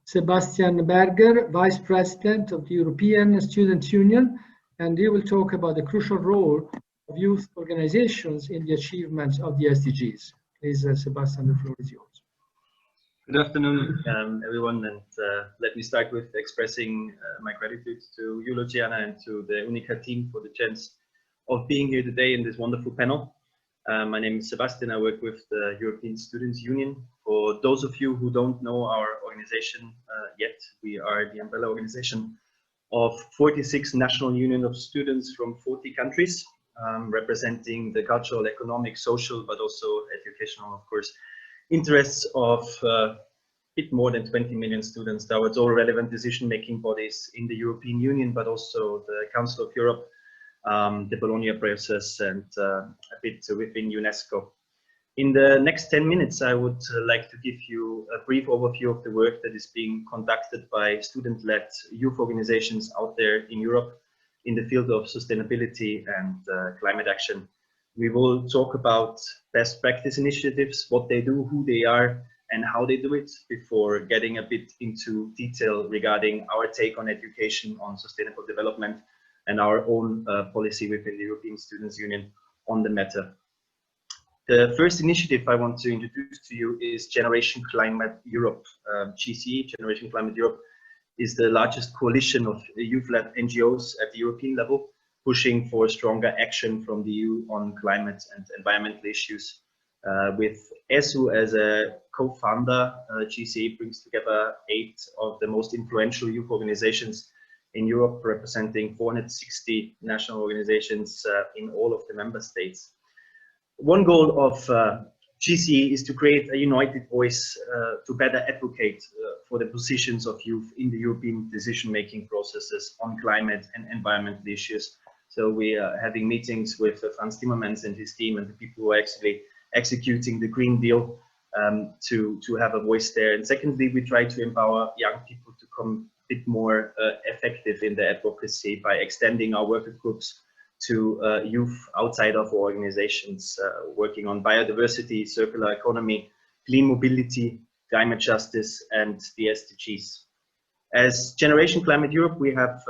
Sebastian Berger, Vice President of the European Student Union, and he will talk about the crucial role of youth organizations in the achievements of the SDGs. Please, Sebastian, the floor is yours. Good afternoon, everyone, and let me start with expressing my gratitude to you, Luciana, and to the UNICA team for the chance of being here today in this wonderful panel. My name is Sebastian. I work with the European Students Union. For those of you who don't know our organization yet, we are the umbrella organization of 46 national unions of students from 40 countries, representing the cultural, economic, social, but also educational, of course, interests of a bit more than 20 million students towards all relevant decision-making bodies in the European Union, but also the Council of Europe, the Bologna process, and a bit within UNESCO. In the next 10 minutes, I would like to give you a brief overview of the work that is being conducted by student-led youth organizations out there in Europe in the field of sustainability and climate action. We will talk about best practice initiatives, what they do, who they are, and how they do it, before getting a bit into detail regarding our take on education, on sustainable development, and our own policy within the European Students' Union on the matter. The first initiative I want to introduce to you is Generation Climate Europe. GCE, Generation Climate Europe, is the largest coalition of youth-led NGOs at the European level, pushing for stronger action from the EU on climate and environmental issues. With ESU as a co-founder, GCE brings together 8 of the most influential youth organizations in Europe, representing 460 national organizations in all of the member states. One goal of GCE is to create a united voice to better advocate for the positions of youth in the European decision-making processes on climate and environmental issues. So we are having meetings with Frans Timmermans and his team and the people who are actually executing the Green Deal to have a voice there. And secondly, we try to empower young people to become a bit more effective in their advocacy by extending our worker groups to youth outside of organizations, working on biodiversity, circular economy, clean mobility, climate justice, and the SDGs. As Generation Climate Europe, we have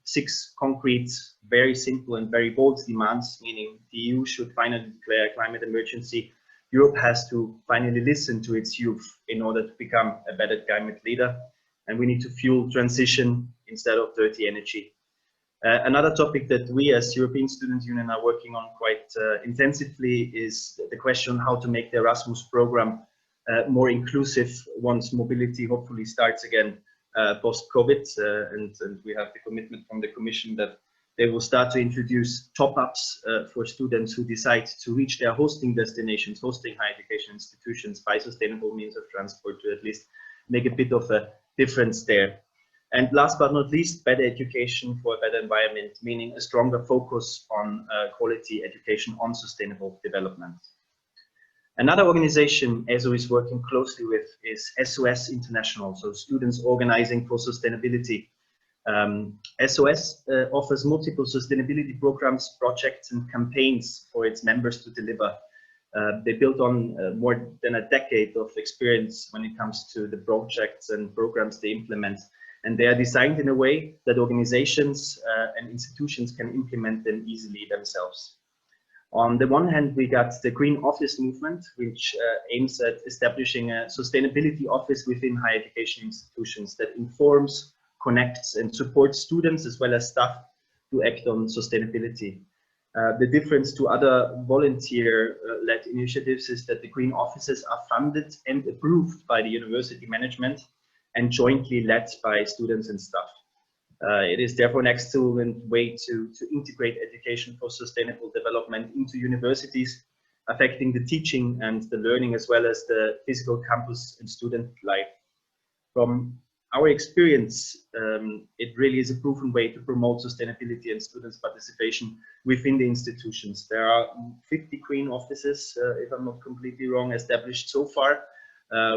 6 concrete, very simple and very bold demands, meaning the EU should finally declare a climate emergency. Europe has to finally listen to its youth in order to become a better climate leader. And we need to fuel transition instead of dirty energy. Another topic that we as European Students' Union are working on quite intensively is the question how to make the Erasmus program more inclusive once mobility hopefully starts again post-COVID. And we have the commitment from the Commission that they will start to introduce top-ups for students who decide to reach their hosting destinations, hosting higher education institutions by sustainable means of transport, to at least make a bit of a difference there. And last but not least, better education for a better environment, meaning a stronger focus on quality education on sustainable development. Another organization ESO is working closely with is SOS International, so Students Organizing for Sustainability. SOS offers multiple sustainability programs, projects, and campaigns for its members to deliver. They built on more than a decade of experience when it comes to the projects and programs they implement. And they are designed in a way that organizations and institutions can implement them easily themselves. On the one hand, we got the Green Office movement, which aims at establishing a sustainability office within higher education institutions that informs, connects, and supports students as well as staff to act on sustainability. The difference to other volunteer-led initiatives is that the Green Offices are funded and approved by the university management and jointly led by students and staff. It is therefore an excellent way to integrate education for sustainable development into universities, affecting the teaching and the learning as well as the physical campus and student life. From our experience, it really is a proven way to promote sustainability and students' participation within the institutions. There are 50 Green Offices, if I'm not completely wrong, established so far,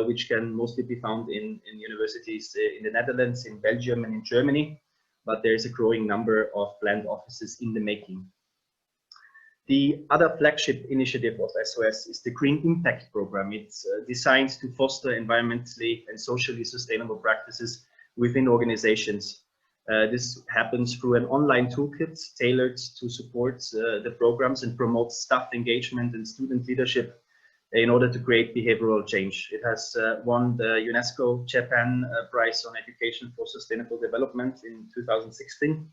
which can mostly be found in universities in the Netherlands, in Belgium, and in Germany. But there is a growing number of planned offices in the making. The other flagship initiative of SOS is the Green Impact Program. It's designed to foster environmentally and socially sustainable practices within organizations. This happens through an online toolkit tailored to support the programs and promote staff engagement and student leadership in order to create behavioral change. It has won the UNESCO Japan Prize on Education for Sustainable Development in 2016.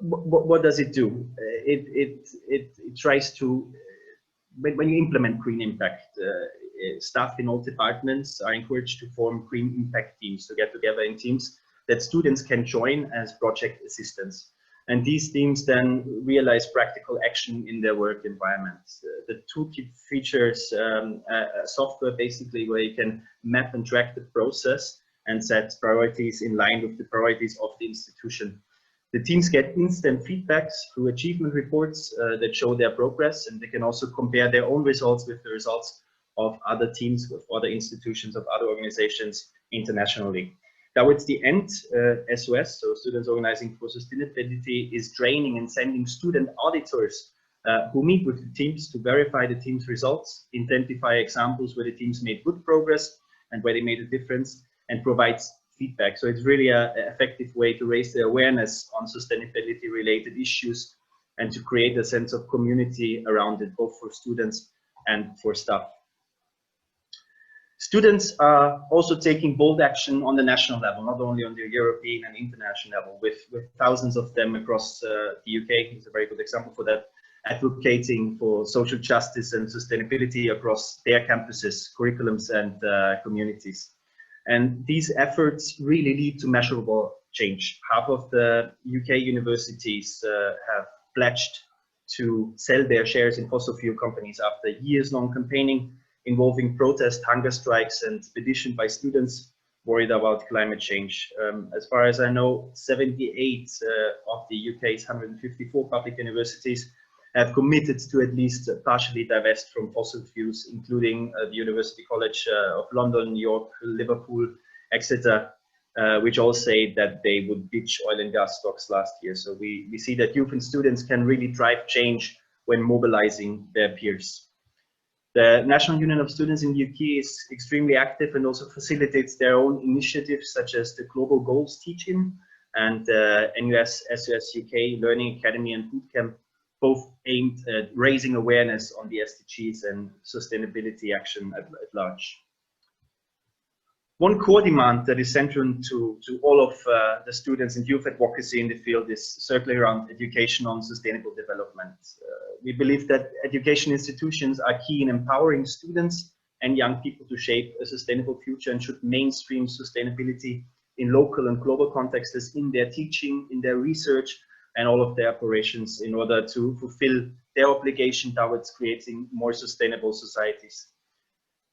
What does it do? It tries to, when you implement Green Impact, staff in all departments are encouraged to form Green Impact teams, to get together in teams that students can join as project assistants. And these teams then realize practical action in their work environment. The toolkit features a software basically where you can map and track the process and set priorities in line with the priorities of the institution. The teams get instant feedbacks through achievement reports that show their progress, and they can also compare their own results with the results of other teams, with other institutions, of other organizations internationally. Towards the end, SOS, so Students Organizing for Sustainability, is training and sending student auditors who meet with the teams to verify the team's results, identify examples where the teams made good progress and where they made a difference, and provides feedback. So it's really an effective way to raise the awareness on sustainability related issues and to create a sense of community around it, both for students and for staff. Students are also taking bold action on the national level, not only on the European and international level, with thousands of them across the UK. It's a very good example for that, advocating for social justice and sustainability across their campuses, curriculums and communities. And these efforts really lead to measurable change. Half of the UK universities have pledged to sell their shares in fossil fuel companies after years-long campaigning involving protest, hunger strikes, and petition by students worried about climate change. As far as I know, 78 of the UK's 154 public universities have committed to at least partially divest from fossil fuels, including the University College of London, York, Liverpool, Exeter, which all say that they would ditch oil and gas stocks last year. So we see that youth and students can really drive change when mobilizing their peers. The National Union of Students in the UK is extremely active and also facilitates their own initiatives such as the Global Goals Teach-In and NUS SOS UK Learning Academy and Bootcamp, both aimed at raising awareness on the SDGs and sustainability action at large. One core demand that is central to all of the students and youth advocacy in the field is certainly around education on sustainable development. We believe that education institutions are key in empowering students and young people to shape a sustainable future and should mainstream sustainability in local and global contexts in their teaching, in their research, and all of their operations in order to fulfill their obligation towards creating more sustainable societies.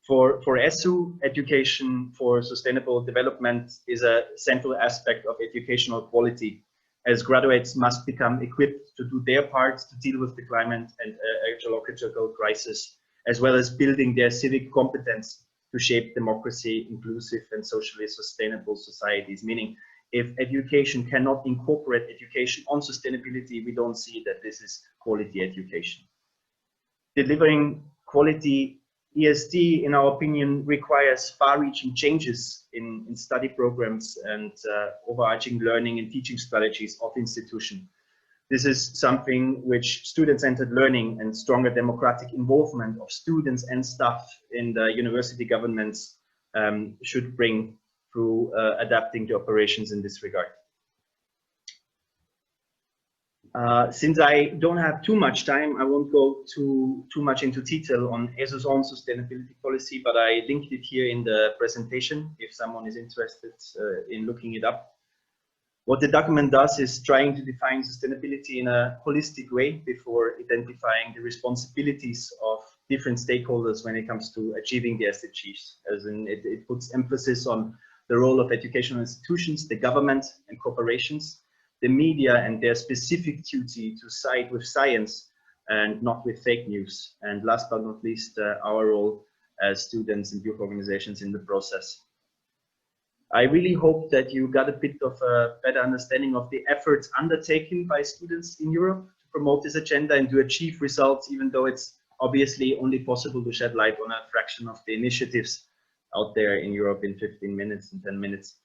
For ESU, education for sustainable development is a central aspect of educational quality, as graduates must become equipped to do their part to deal with the climate and ecological crisis, as well as building their civic competence to shape democracy, inclusive and socially sustainable societies. Meaning, if education cannot incorporate education on sustainability, we don't see that this is quality education. Delivering quality ESD, in our opinion, requires far-reaching changes in study programs and overarching learning and teaching strategies of institution. This is something which student-centered learning and stronger democratic involvement of students and staff in the university governments should bring through adapting to operations in this regard. Since I don't have too much time, I won't go too much into detail on ESU's own sustainability policy, but I linked it here in the presentation if someone is interested in looking it up. What the document does is trying to define sustainability in a holistic way before identifying the responsibilities of different stakeholders when it comes to achieving the SDGs. As in, it puts emphasis on the role of educational institutions, the government and corporations, the media and their specific duty to side with science and not with fake news. And last but not least, our role as students and youth organizations in the process. I really hope that you got a bit of a better understanding of the efforts undertaken by students in Europe to promote this agenda and to achieve results, even though it's obviously only possible to shed light on a fraction of the initiatives out there in Europe in 15 minutes and 10 minutes.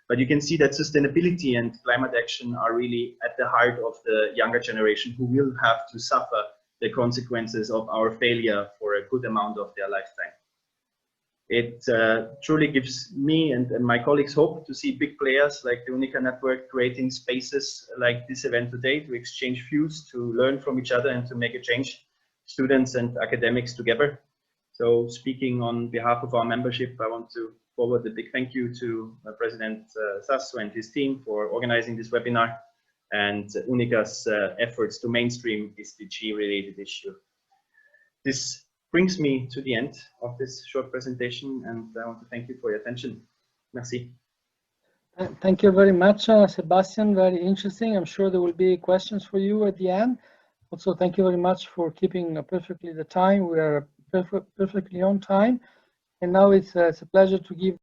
But you can see that sustainability and climate action are really at the heart of the younger generation, who will have to suffer the consequences of our failure for a good amount of their lifetime. It truly gives me and my colleagues hope to see big players like the UNICA network creating spaces like this event today to exchange views, to learn from each other and to make a change, students and academics together. So speaking on behalf of our membership, I want to forward a big thank you to President Sasso and his team for organizing this webinar and UNICA's efforts to mainstream SDG related issue. This brings me to the end of this short presentation, and I want to thank you for your attention. Merci. Thank you very much, Sebastian. Very interesting. I'm sure there will be questions for you at the end. Also, thank you very much for keeping perfectly the time. We are perfectly on time. And now it's a pleasure to give